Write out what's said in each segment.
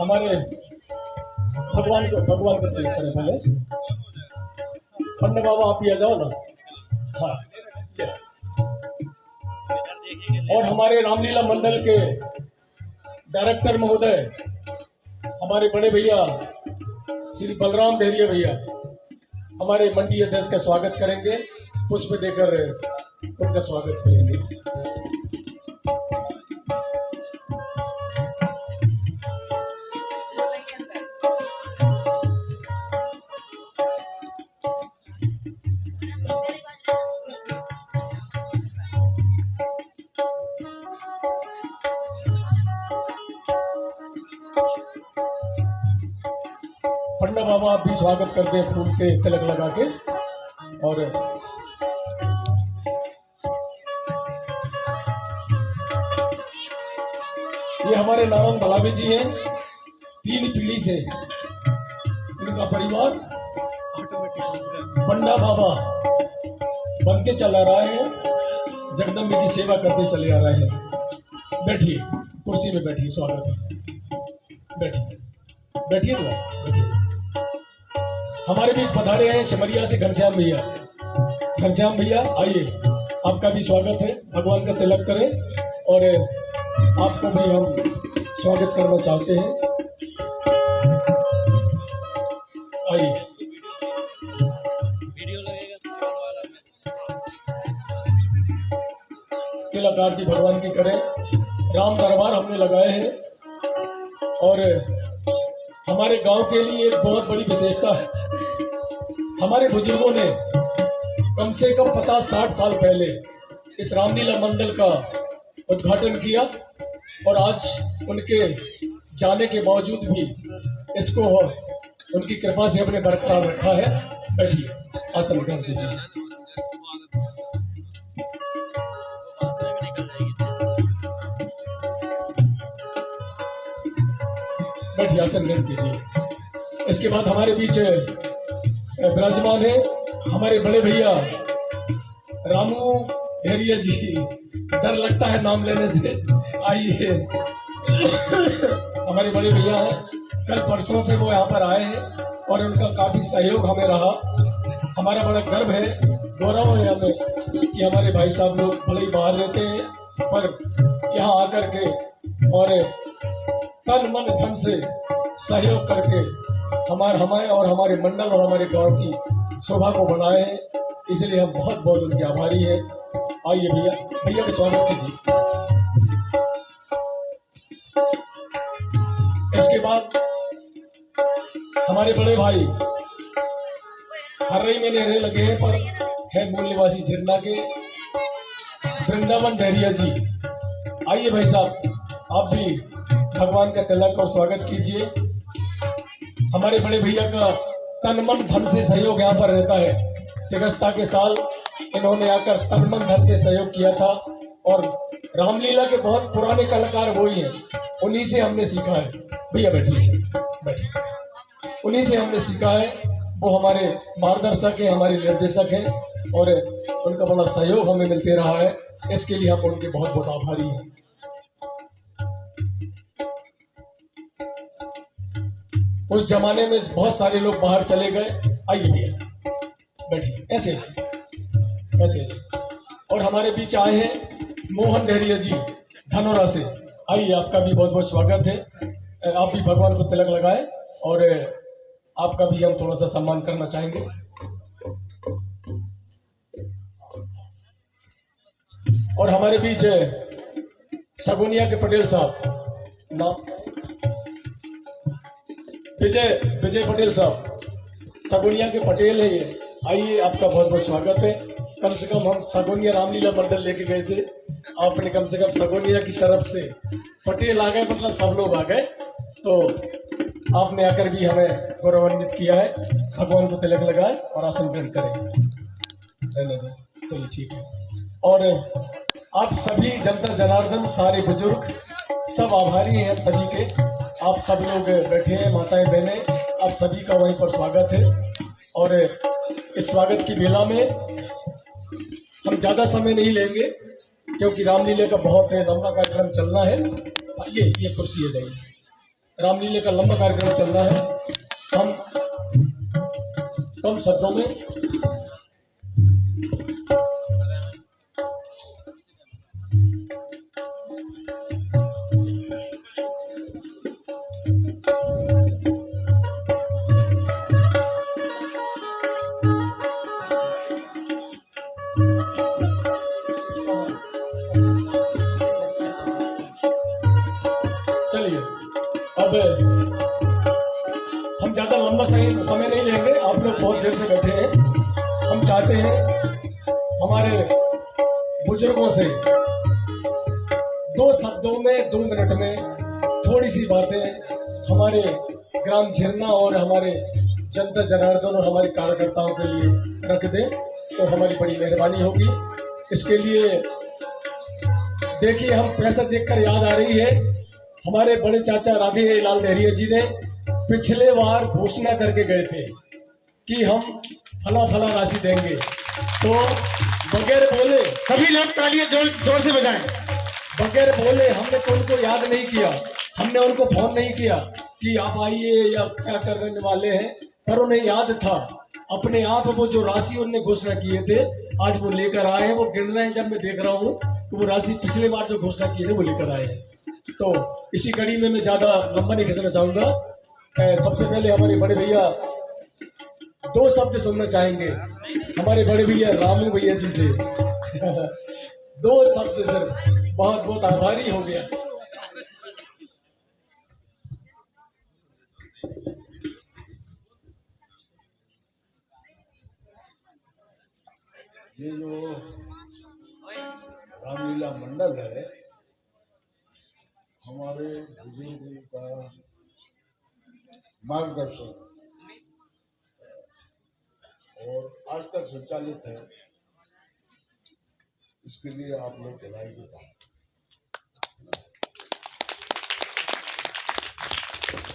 हमारे भगवान को तैयार करें पहले। पन्ने बाबा आप ही आ जाओ ना। हाँ, और हमारे रामलीला मंडल के डायरेक्टर महोदय हमारे बड़े भैया श्री बलराम डेरिया भैया हमारे मंडी अध्यक्ष का स्वागत करेंगे, पुष्प देकर उनका स्वागत करेंगे। पन्ना बाबा आप भी स्वागत करते हैं फूल से तिलक लगा के। और ये हमारे नारायण भलावी जी हैं, 3 पीढ़ी से इनका परिवार पन्ना बाबा बन के चला रहा है, जगदम्बे की सेवा करते चले आ रहे हैं। बैठिए, कुर्सी में बैठिए, स्वागत है। बैठिए बैठिए तो बैठिए। हमारे बीच पधारे हैं सिमरिया से घनश्याम भैया। घनश्याम भैया आइए, आपका भी स्वागत है। भगवान का तिलक करें और आपको भी हम स्वागत करना चाहते हैं। आइए। तिलक आरती भगवान की करें। राम दरबार हमने लगाए हैं और हमारे गांव के लिए एक बहुत बड़ी विशेषता है। हमारे बुजुर्गों ने कम से कम 50-60 साल पहले इस रामलीला मंडल का उद्घाटन किया और आज उनके जाने के बावजूद भी इसको उनकी कृपा से हमने बरकरार रखा है। बैठिए, आसन कर दीजिए। बैठिए, आसन कर दीजिए। इसके बाद हमारे बीच विराजमान है हमारे बड़े भैया रामू डेरिया जी। डर लगता है नाम लेने से। आइए, हमारे बड़े भैया हैं, कल परसों से वो यहाँ पर आए हैं और उनका काफी सहयोग हमें रहा। हमारा बड़ा गर्व है, गौरव है हमें कि हमारे भाई साहब लोग भले ही बाहर रहते हैं पर यहाँ आकर के और तन मन धन से सहयोग करके हमारे और हमारे मंडल और हमारे गांव की शोभा को बढ़ाए हैं, इसलिए हम बहुत बहुत उनके आभारी हैं। आइए भैया, भैया का स्वागत कीजिए। इसके बाद हमारे बड़े भाई हर रही में रहने लगे हैं पर है मूल निवासी झिरना के वृंदावन डेरिया जी। आइए भाई साहब, आप भी भगवान का तिलक और स्वागत कीजिए। हमारे बड़े भैया का तन मन धन से सहयोग यहाँ पर रहता है। तिगस्ता के साल इन्होंने आकर तन मन धन से सहयोग किया था और रामलीला के बहुत पुराने कलाकार वही हैं, उन्हीं से हमने सीखा है। भैया बैठिए, बैठिए। उन्हीं से हमने सीखा है, वो हमारे मार्गदर्शक हैं, हमारे निर्देशक हैं और उनका बड़ा सहयोग हमें मिलते रहा है। इसके लिए हम उनके बहुत बहुत आभारी हैं। उस जमाने में बहुत सारे लोग बाहर चले गए। आइए भैया, बैठिए, ऐसे ऐसे। और हमारे बीच आए हैं मोहन डेरिया जी धनौरा से। आइए, आपका भी बहुत बहुत स्वागत है। आप भी भगवान को तिलक लगाए और आपका भी हम थोड़ा सा सम्मान करना चाहेंगे। और हमारे बीच सगुनिया के पटेल साहब, नाम विजय पटेल साहब, सगुनिया के पटेल है ये। आइए, आपका बहुत बहुत स्वागत है। कम से कम हम सगुनिया रामलीला मंडल लेके गए थे, आपने कम से कम सगुनिया की तरफ से पटेल आ गए, मतलब सब लोग आ गए, तो आपने आकर भी हमें गौरवान्वित किया है। भगवान को तिलक लगाए और आसन ग्रहण करें। चलिए ठीक है। और आप सभी जनता जनार्दन, सारे बुजुर्ग सब आभारी हैं हम सभी के। आप सब लोग बैठे हैं, माताएं बहनें, आप सभी का वहीं पर स्वागत है। और इस स्वागत की बेला में हम ज्यादा समय नहीं लेंगे क्योंकि रामलीला का बहुत लंबा कार्यक्रम चलना है। ये कुर्सी है, जाइए। रामलीला का लंबा कार्यक्रम चल रहा है। हम कम शब्दों में चलिए, अब हम ज्यादा लंबा समय नहीं लेंगे। आप लोग बहुत देर से बैठे हैं। हम चाहते हैं हमारे बुजुर्गों से 2 शब्दों में 2 मिनट में थोड़ी सी बातें हमारे ग्राम झिरना और हमारे जनता जनार्दन और हमारे कार्यकर्ताओं के लिए रख दें तो हमारी बड़ी मेहरबानी होगी। इसके लिए देखिए, हम पैसा देखकर याद आ रही है, हमारे बड़े चाचा राधे लाल डेहरिया जी ने पिछले बार घोषणा करके गए थे कि हम फला फला राशि देंगे, तो बगैर बोले सभी लोग तालियां जोर से बजाएं। बगैर बोले हमने तो उनको याद नहीं किया, हमने उनको फोन नहीं किया कि आप आइए या क्या करने वाले हैं, पर उन्हें याद था अपने आप। वो जो राशि उन्होंने घोषणा किए थे आज वो लेकर आए हैं, वो गिन रहे हैं। जब मैं देख रहा हूँ तो वो राशि पिछले बार जो घोषणा किए थे वो लेकर आए हैं। तो इसी कड़ी में मैं ज्यादा लंबा नहीं खींचना चाहूंगा। सबसे पहले हमारे बड़े भैया 2 शब्द सुनना चाहेंगे हमारे बड़े भैया रामू भैया जी से। 2 शब्द सर, बहुत बहुत आभारी हो गया। ये जो रामलीला मंडल है, हमारे बुजुर्गों का मार्गदर्शन और आज तक संचालित है। इसके लिए आप लोग बधाई देता।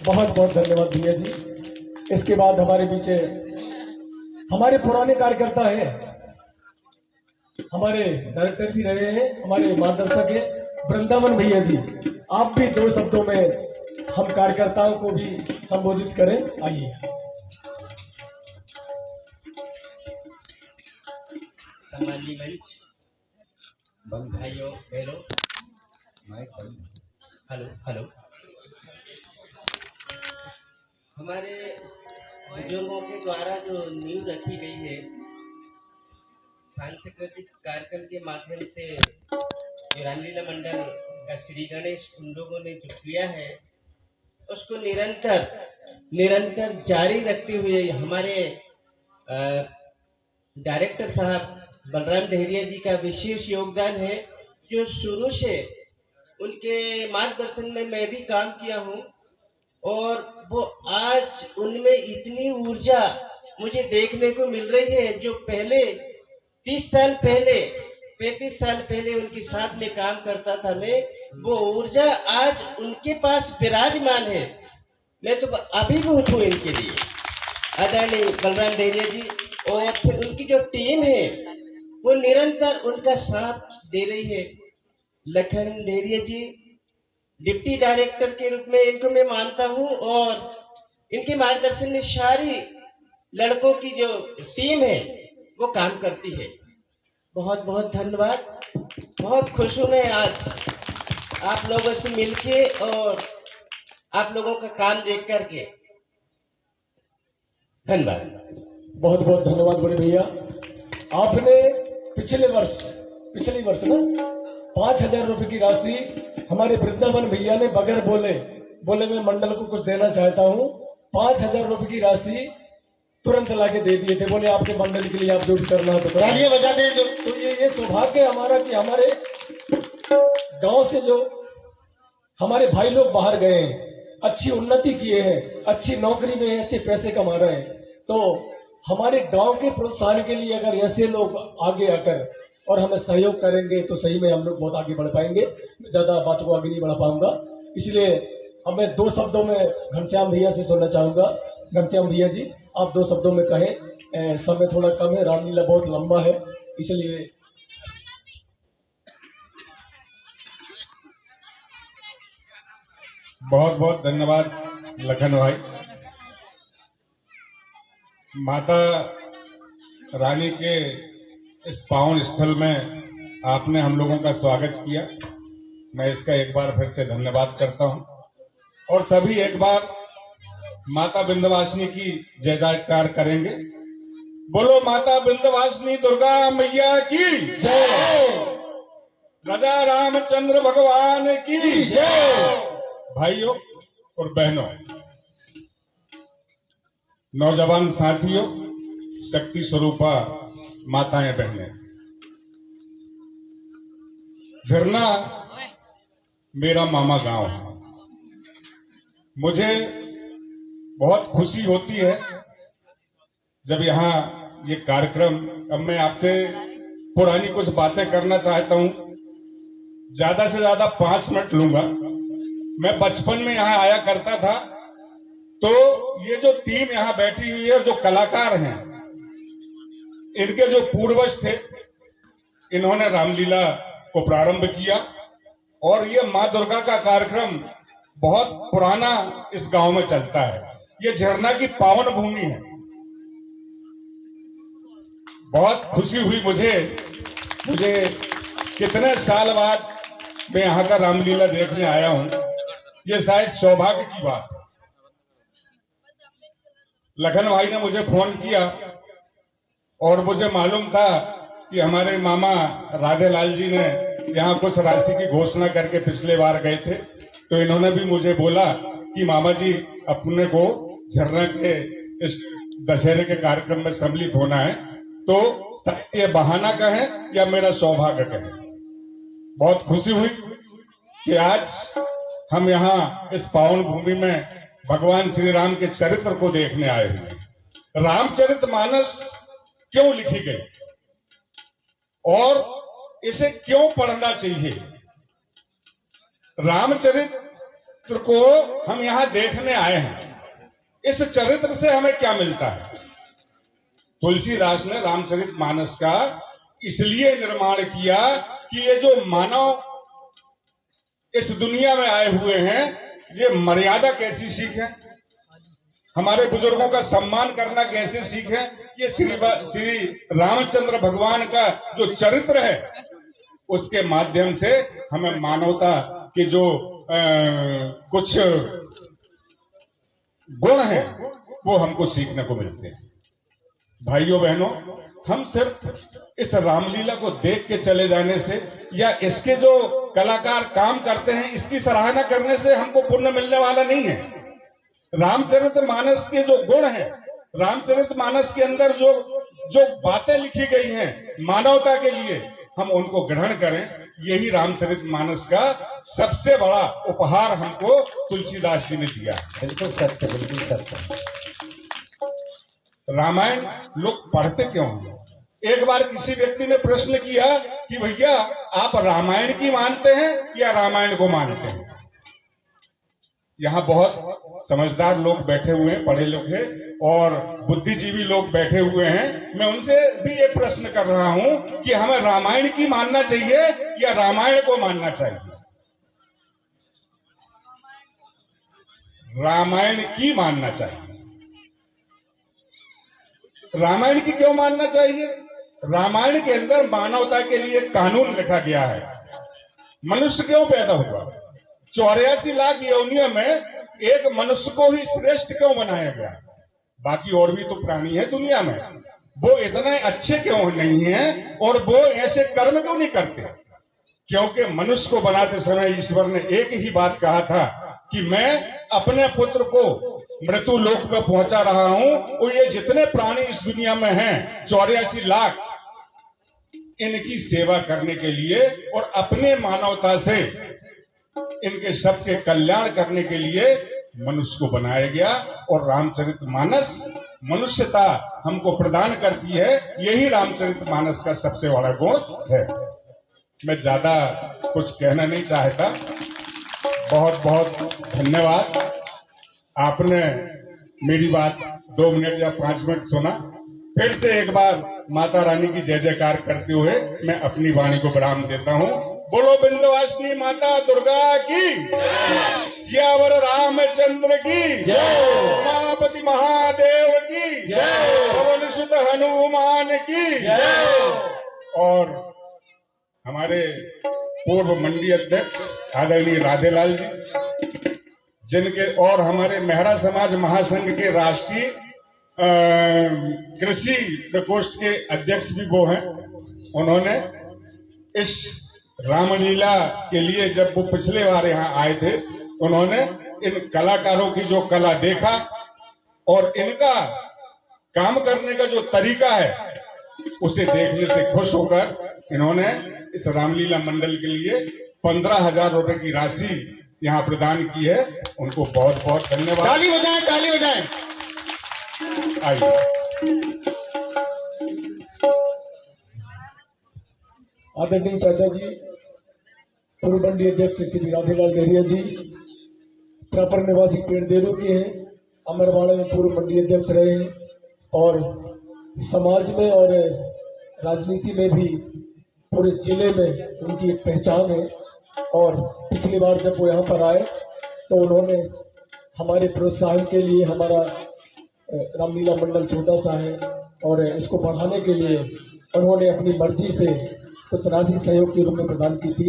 बहुत बहुत धन्यवाद भैया जी। इसके बाद हमारे पीछे हमारे पुराने कार्यकर्ता हैं, हमारे डायरेक्टर भी रहे हैं, हमारे मार्गदर्शक हैं वृंदावन भैया जी। आप भी 2 शब्दों में हम कार्यकर्ताओं को भी संबोधित करें, आइए। सम्माननीय मंच, भाइयों बहनों, माइक बंद। Hello hello. हमारे बुजुर्गों के द्वारा जो नींव रखी गई है सांस्कृतिक कार्यक्रम के माध्यम से, जो रामलीला मंडल का श्री गणेश उन लोगों ने जो किया है उसको निरंतर जारी रखते हुए हमारे डायरेक्टर साहब बलराम डेहरिया जी का विशेष योगदान है, जो शुरू से उनके मार्गदर्शन में मैं भी काम किया हूँ और वो आज उनमें इतनी ऊर्जा मुझे देखने को मिल रही है जो पहले 30 साल पहले 35 साल पहले उनके साथ में काम करता था मैं, वो ऊर्जा आज उनके पास विराजमान है। मैं तो अभिभूत हूँ इनके लिए, आदरणीय बलराम डेहरिया जी। और फिर उनकी जो टीम है वो निरंतर उनका साथ दे रही है। लखन डेहरिया जी डिप्टी डायरेक्टर के रूप में इनको मैं मानता हूँ और इनके मार्गदर्शन में सारी लड़कों की जो टीम है वो काम करती है। बहुत बहुत धन्यवाद। बहुत खुश हूँ मैं आज आप लोगों से मिलके और आप लोगों का काम देख करके। धन्यवाद। बहुत बहुत धन्यवाद बड़े भैया। आपने पिछले वर्ष ना 5,000 रुपए की राशि हमारे वृंदावन भैया ने बगैर बोले मैं मंडल को कुछ देना चाहता हूँ, 5,000 रुपए की राशि तुरंत लाके दे दिए थे। बोले आपके मंडल के लिए आप जो भी करना है तो तालियां बजा दें। तो ये सौभाग्य हमारा कि हमारे गांव से जो हमारे भाई लोग बाहर गए हैं, अच्छी उन्नति किए हैं, अच्छी नौकरी में हैं, अच्छे पैसे कमा रहे हैं, तो हमारे गांव के प्रोत्साहन के लिए अगर ऐसे लोग आगे आकर और हमें सहयोग करेंगे तो सही में हम लोग बहुत आगे बढ़ पाएंगे। ज्यादा बात को आगे नहीं बढ़ा पाऊंगा, इसलिए अब मैं 2 शब्दों में घनश्याम भैया से सुनना चाहूंगा। घनश्याम भैया जी, आप 2 शब्दों में कहें। समय थोड़ा कम है, रामलीला बहुत लंबा है, इसलिए बहुत बहुत धन्यवाद लखन भाई। माता रानी के इस पावन स्थल में आपने हम लोगों का स्वागत किया, मैं इसका एक बार फिर से धन्यवाद करता हूं। और सभी एक बार माता विंध्यवासिनी की जय जयकार करेंगे। बोलो माता विंध्यवासिनी दुर्गा मैया की जय, राजा रामचंद्र भगवान की जय। भाइयों और बहनों, नौजवान साथियों, शक्ति स्वरूपा माताएं बहनें, झरना मेरा मामा गांव है। मुझे बहुत खुशी होती है जब यहाँ ये कार्यक्रम, अब मैं आपसे पुरानी कुछ बातें करना चाहता हूं, ज्यादा से ज्यादा 5 मिनट लूंगा। मैं बचपन में यहाँ आया करता था, तो ये जो टीम यहाँ बैठी हुई है, जो कलाकार हैं, इनके जो पूर्वज थे, इन्होंने रामलीला को प्रारंभ किया। और ये मां दुर्गा का कार्यक्रम बहुत पुराना इस गांव में चलता है। ये झरना की पावन भूमि है। बहुत खुशी हुई मुझे कितने साल बाद मैं यहाँ का रामलीला देखने आया हूं। ये शायद सौभाग्य की बात है। लखन भाई ने मुझे फोन किया और मुझे मालूम था कि हमारे मामा राधेलाल जी ने यहाँ कुछ राशि की घोषणा करके पिछले बार गए थे, तो इन्होंने भी मुझे बोला कि मामा जी अपने को झरना के इस दशहरे के कार्यक्रम में सम्मिलित होना है। तो ये बहाना कहें या मेरा सौभाग्य कहें, बहुत खुशी हुई कि आज हम यहाँ इस पावन भूमि में भगवान श्री राम के चरित्र को देखने आए हुए। रामचरितमानस क्यों लिखी गई और इसे क्यों पढ़ना चाहिए? रामचरित्र को हम यहाँ देखने आए हैं। इस चरित्र से हमें क्या मिलता है? तुलसीदास ने रामचरितमानस का इसलिए निर्माण किया कि ये जो मानव इस दुनिया में आए हुए हैं, ये मर्यादा कैसी सीखें, हमारे बुजुर्गों का सम्मान करना कैसे सीखें। ये श्री रामचंद्र भगवान का जो चरित्र है, उसके माध्यम से हमें मानवता के जो कुछ गुण हैं, वो हमको सीखने को मिलते हैं। भाइयों बहनों, हम सिर्फ इस रामलीला को देख के चले जाने से या इसके जो कलाकार काम करते हैं इसकी सराहना करने से हमको पुण्य मिलने वाला नहीं है। रामचरितमानस के जो गुण हैं, रामचरितमानस के अंदर जो बातें लिखी गई हैं मानवता के लिए, हम उनको ग्रहण करें। यही रामचरितमानस का सबसे बड़ा उपहार हमको तुलसीदास जी ने दिया। बिल्कुल सत्य, बिल्कुल सत्य। रामायण लोग पढ़ते क्यों हैं? एक बार किसी व्यक्ति ने प्रश्न किया कि भैया आप रामायण की मानते हैं या रामायण को मानते हैं? यहाँ बहुत समझदार लोग बैठे हुए हैं, पढ़े लिखे और बुद्धिजीवी लोग बैठे हुए हैं। मैं उनसे भी एक प्रश्न कर रहा हूं कि हमें रामायण की मानना चाहिए या रामायण को मानना चाहिए? रामायण की मानना चाहिए। रामायण की क्यों मानना चाहिए? रामायण के अंदर मानवता के लिए कानून लिखा गया है। मनुष्य क्यों पैदा हुआ? 84 लाख योनियों में एक मनुष्य को ही श्रेष्ठ क्यों बनाया गया? बाकी और भी तो प्राणी है दुनिया में, वो इतने अच्छे क्यों नहीं है और वो ऐसे कर्म क्यों नहीं करते? क्योंकि मनुष्य को बनाते समय ईश्वर ने एक ही बात कहा था कि मैं अपने पुत्र को मृत्यु लोक में पहुंचा रहा हूं और ये जितने प्राणी इस दुनिया में हैं 84 लाख, इनकी सेवा करने के लिए और अपने मानवता से इनके सबके कल्याण करने के लिए मनुष्य को बनाया गया। और रामचरितमानस मनुष्यता हमको प्रदान करती है। यही रामचरितमानस का सबसे बड़ा गुण है। मैं ज्यादा कुछ कहना नहीं चाहता। बहुत बहुत धन्यवाद। आपने मेरी बात 2 मिनट या 5 मिनट सुना। फिर से एक बार माता रानी की जय जयकार करते हुए मैं अपनी वाणी को विराम देता हूं। बोलो विंध्यवासिनी माता दुर्गा की। सियावर रामचंद्र की जय। उमापति महादेव की जय। पवन सुत हनुमान की जय। और हमारे पूर्व मंडी अध्यक्ष आदरणीय राधेलाल जी, जिनके और हमारे मेहरा समाज महासंघ के राष्ट्रीय कृषि प्रकोष्ठ के अध्यक्ष भी वो हैं। उन्होंने इस रामलीला के लिए जब वो पिछले बार यहाँ आए थे, उन्होंने इन कलाकारों की जो कला देखा और इनका काम करने का जो तरीका है उसे देखने से खुश होकर इन्होंने इस रामलीला मंडल के लिए 15,000 रुपए की राशि यहाँ प्रदान की है। उनको बहुत बहुत धन्यवाद। ताली बजाएं, ताली बजाएं। आइए। आदरणीय चाचा जी, पूर्व मंडी अध्यक्ष श्री राधेलाल डेहरिया जी, प्रॉपर निवासी पेड़देरों के हैं, अमरवाड़ा में पूर्व मंडी अध्यक्ष रहे हैं और समाज में और राजनीति में भी पूरे जिले में उनकी एक पहचान है। और पिछली बार जब वो यहाँ पर आए तो उन्होंने हमारे प्रोत्साहन के लिए, हमारा रामलीला मंडल छोटा सा है और इसको बढ़ाने के लिए उन्होंने अपनी मर्जी से कुछ राशि सहयोग के रूप में प्रदान की थी।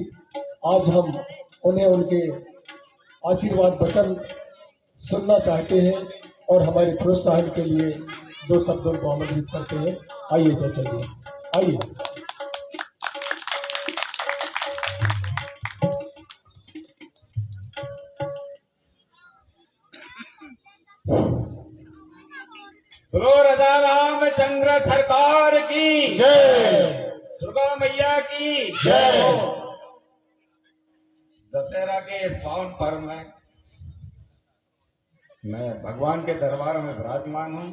आज हम उन्हें उनके आशीर्वाद वचन सुनना चाहते हैं और हमारे प्रोत्साहन के लिए 2 शब्दों को आमंत्रित करते हैं। आइए चाचा जी, आइए। बोलो राजा रामचंद्र सरकार की जय। दुर्गा मैया की जय। दशहरा के इस पावन पर्व में मैं भगवान के दरबार में विराजमान हूँ।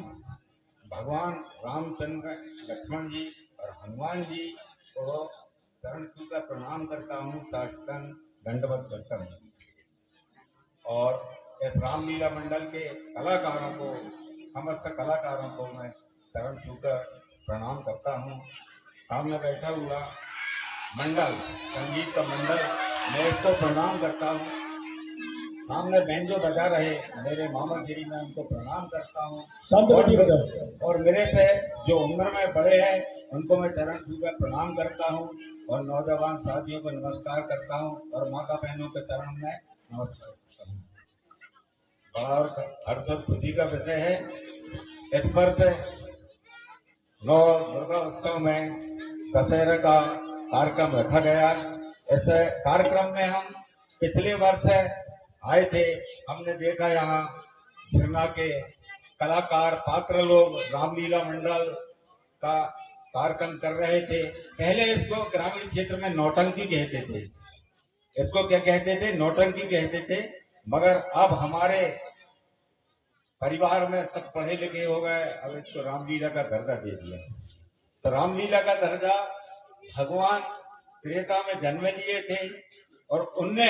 भगवान रामचंद्र, लक्ष्मण जी और हनुमान जी को चरण छूकर प्रणाम करता हूँ, साष्टांग दंडवत करता हूँ। और इस रामलीला मंडल के कलाकारों को, समस्त कलाकारों को मैं चरण छूकर प्रणाम करता हूँ। सामने बैठा हुआ मंडल, संगीत का मंडल, मैं इसको प्रणाम करता हूँ। सामने बैंजो बजा रहे मेरे मामा गिरी, मैं उनको प्रणाम करता हूँ। और मेरे से जो उम्र में बड़े हैं उनको मैं चरण छूकर प्रणाम करता हूँ और नौजवान साथियों को नमस्कार करता हूँ और माता बहनों के चरण में नमस्कार करता हूँ। बड़ा और हर्ष और खुशी का विषय है। इस पर से नौ दुर्गा उत्सव में दशहरा का कार्यक्रम रखा गया। इस कार्यक्रम में हम पिछले वर्ष आए थे। हमने देखा यहाँ झरना के कलाकार पात्र लोग रामलीला मंडल का कार्यक्रम कर रहे थे। पहले इसको ग्रामीण क्षेत्र में नौटंकी कहते थे। इसको क्या कहते थे? नौटंकी कहते थे। मगर अब हमारे परिवार में सब पढ़े लिखे हो गए, अब इसको रामलीला का दर्जा दे दिया। तो रामलीला का दर्जा भगवान त्रेता में जन्म लिए थे और उनने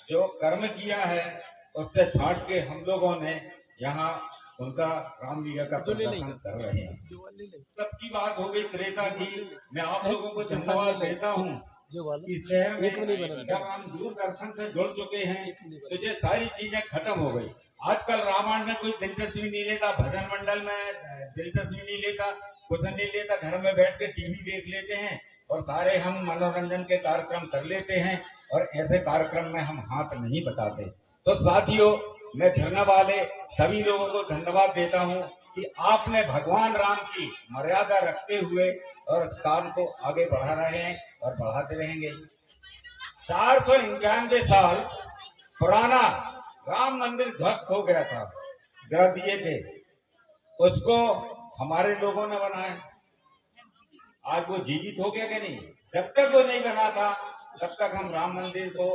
जो कर्म किया है उससे छांट के हम लोगों ने यहाँ उनका रामलीला का प्रदर्शन कर रहे हैं। सबकी बात हो गई त्रेता की। मैं आप लोगों को धन्यवाद देता हूँ। इस शहर में जब हम दूरदर्शन से जुड़ चुके हैं तो ये सारी चीजें खत्म हो गई। आजकल रामायण में कोई दिलचस्पी नहीं लेता, भजन मंडल में दिलचस्पी नहीं लेता, कुछ नहीं लेता, घर में बैठ के टीवी देख लेते हैं और सारे हम मनोरंजन के कार्यक्रम कर लेते हैं और ऐसे कार्यक्रम में हम हाथ नहीं बताते। तो साथियों, मैं धरने वाले सभी लोगों को धन्यवाद देता हूँ कि आपने भगवान राम की मर्यादा रखते हुए और इस काम को आगे बढ़ा रहे हैं और बढ़ाते रहेंगे। 491 साल पुराना राम मंदिर ध्वस्त हो गया था, गिरा दिए थे, उसको हमारे लोगों ने बनाया। आज वो जीवित हो गया कि नहीं? जब तक वो नहीं बना था तब तक हम राम मंदिर को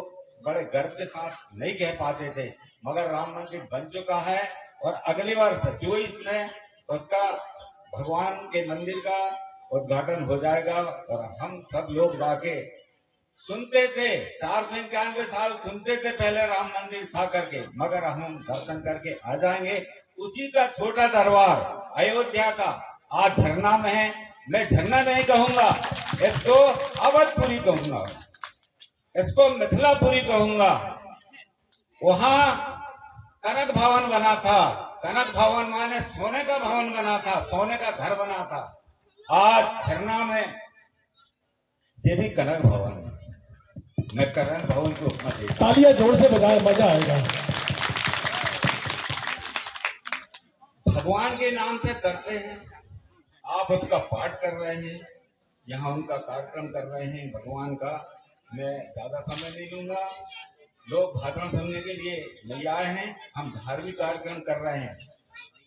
बड़े गर्व के साथ नहीं कह पाते थे। मगर राम मंदिर बन चुका है और अगली बार 24 में उसका भगवान के मंदिर का उद्घाटन हो जाएगा और हम सब लोग जाके सुनते थे। 491 साल सुनते थे पहले राम मंदिर था करके, मगर हम दर्शन करके आ जाएंगे। उसी का छोटा दरबार अयोध्या का आज झरना में है। मैं झरना नहीं कहूंगा, इसको अवधपुरी कहूंगा, इसको मिथिलापुरी कहूंगा। वहां कनक भवन बना था। कनक भवन माने सोने का भवन बना था, सोने का घर बना था। आज झरना में ये भी कनक भवन है। मैं कनक भवन को उतना देखता हूं। तालियां जोर से बजाए, मजा आएगा। भगवान के नाम से करते हैं, आप उसका पाठ कर रहे हैं, यहाँ उनका कार्यक्रम कर रहे हैं भगवान का। मैं ज्यादा समय नहीं लूंगा। लोग भाषण सुनने के लिए नहीं आए हैं, हम धार्मिक कार्यक्रम कर रहे हैं।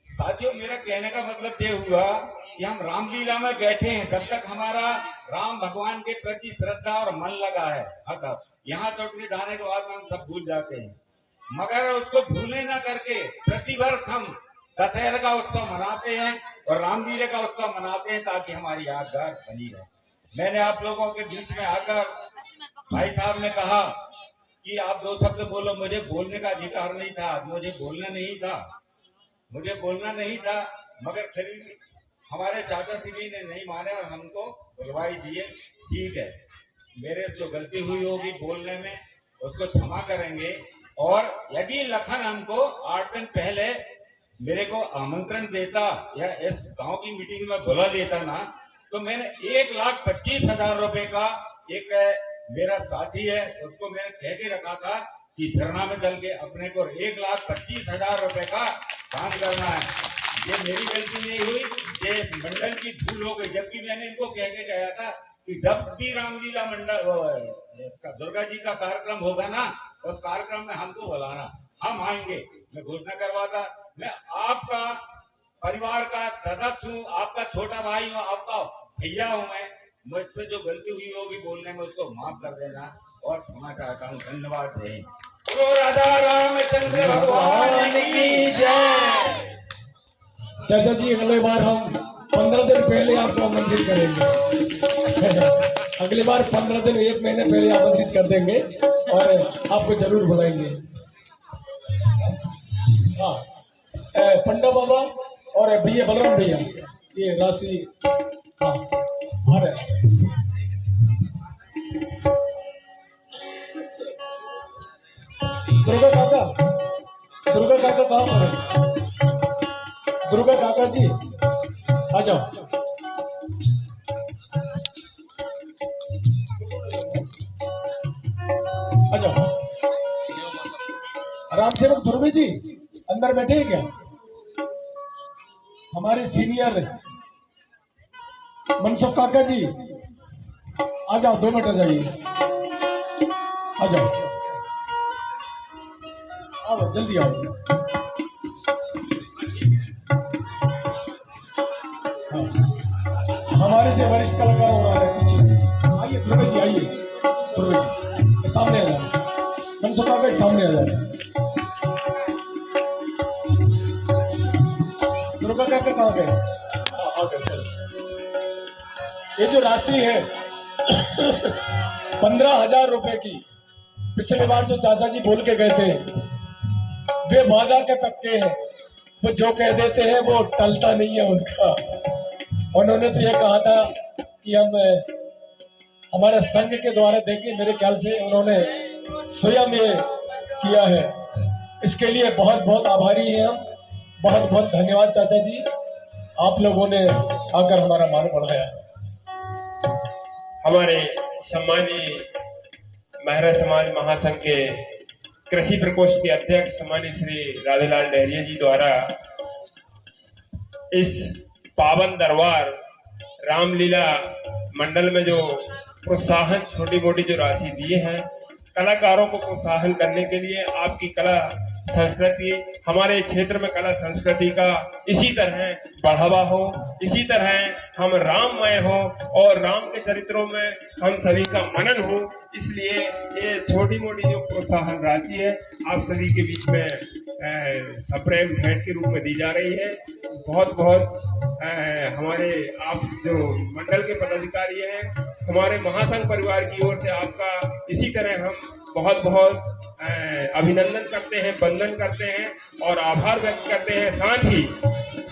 साथियों, मेरा कहने का मतलब ये हुआ कि हम रामलीला में बैठे हैं। जब तक हमारा राम भगवान के प्रति श्रद्धा और मन लगा है, अगर यहाँ चौटरी जाने के बाद हम सब भूल जाते हैं, मगर उसको भूले ना करके प्रतिवर्ष हम दशहरा का उत्सव मनाते हैं और रामलीला का उत्सव मनाते हैं, ताकि हमारी यादगार बनी रहे। मैंने आप लोगों के बीच में आकर भाई साहब ने कहा कि आप 2 शब्द बोलो। मुझे बोलने का अधिकार नहीं था, मुझे बोलना नहीं था, मगर फिर हमारे चाचा श्री ने नहीं माने और हमको बुलवाई दिए। ठीक है, मेरे जो गलती हुई होगी बोलने में उसको क्षमा करेंगे। और यदि लखन हमको 8 दिन पहले मेरे को आमंत्रण देता या इस गांव की मीटिंग में बुला लेता ना, तो मैंने 1,25,000 रुपए का, एक मेरा साथी है उसको मैंने कह के रखा था कि झरना में चल के अपने को 1,25,000 रुपए का दान करना है। ये मेरी गलती नहीं हुई, ये मंडल की भूल हो गई। जबकि मैंने इनको कह के गया था कि जब भी रामलीला मंडल दुर्गा जी का कार्यक्रम होगा ना, उस कार्यक्रम में हमको बुलाना, हम आएंगे। मैं घोषणा करवाता। मैं आपका परिवार का सदस्य हूँ, आपका छोटा भाई हूँ, आपका भैया हूँ। मैं मुझसे जो गलती हुई होगी बोलने में उसको माफ कर देना और क्षमा चाहता हूँ। धन्यवाद। जय बोलो राधा रामचंद्र भगवान की जय। चाचा जी, अगले बार हम 15 दिन पहले आपको आमंत्रित करेंगे। अगली बार 15 दिन, 1 महीने पहले आमंत्रित कर देंगे और आपको जरूर बुलाएंगे। हाँ, पंडा बाबा और भैया बलराम भैया, ये राशि हाँ आ रहे। दुर्गा काका कहाँ पर है? दुर्गा काका जी आ जाओ। आ जाओ। रामसेवक ध्रुवी जी अंदर बैठे हैं क्या? हमारे सीनियर मनसुख काका जी आ जाओ, 2 मिनट आ जाइए। आ जाओ, आओ जल्दी आओ। हाँ, हमारे जो वरिष्ठ कलाकार हो रहा है पीछे, आइए ध्रुवी जी, आइए ध्रुवी जी सामने आ जाए। मनसुख काका जी सामने आ जाए। दुर्गा काका कहाँ गए? ये जो राशि है 15,000 रुपए की, पिछले बार जो चाचा जी बोल के गए थे, वे वादा के पक्के हैं। वो जो कह देते हैं वो टलता नहीं है उनका। उन्होंने तो ये कहा था कि हम हमारे संघ के द्वारा, देखिए मेरे ख्याल से उन्होंने स्वयं ये किया है। इसके लिए बहुत बहुत आभारी हैं हम। बहुत बहुत धन्यवाद चाचा जी, आप लोगों ने आकर हमारा मान बढ़ाया। हमारे सम्मानीय महरा समाज महासंघ के कृषि प्रकोष्ठ के अध्यक्ष सम्मानीय श्री राधेलाल डहरिया जी द्वारा इस पावन दरबार रामलीला मंडल में जो प्रोत्साहन, छोटी मोटी जो राशि दिए हैं कलाकारों को प्रोत्साहन करने के लिए, आपकी कला संस्कृति, हमारे क्षेत्र में कला संस्कृति का इसी तरह बढ़ावा हो, इसी तरह हम राममय हो और राम के चरित्रों में हम सभी का मनन हो। इसलिए ये छोटी मोटी जो प्रोत्साहन राशि है आप सभी के बीच में सप्रेम भेंट के रूप में दी जा रही है। बहुत बहुत हमारे आप जो मंडल के पदाधिकारी हैं, हमारे महासंघ परिवार की ओर से आपका इसी तरह हम बहुत बहुत अभिनंदन करते हैं, वंदन करते हैं और आभार व्यक्त करते हैं। साथ ही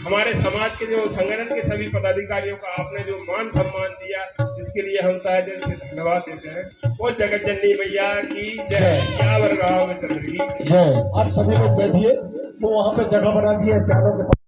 हमारे समाज के जो संगठन के सभी पदाधिकारियों का आपने जो मान सम्मान दिया, इसके लिए हम तहे दिल से धन्यवाद देते हैं। वो जगत जननी मैया की जय। यावर राम चंद्र की जय। आप सभी लोग बैठिए, वो वहाँ पे जगह बना दी है प्यानों के पास।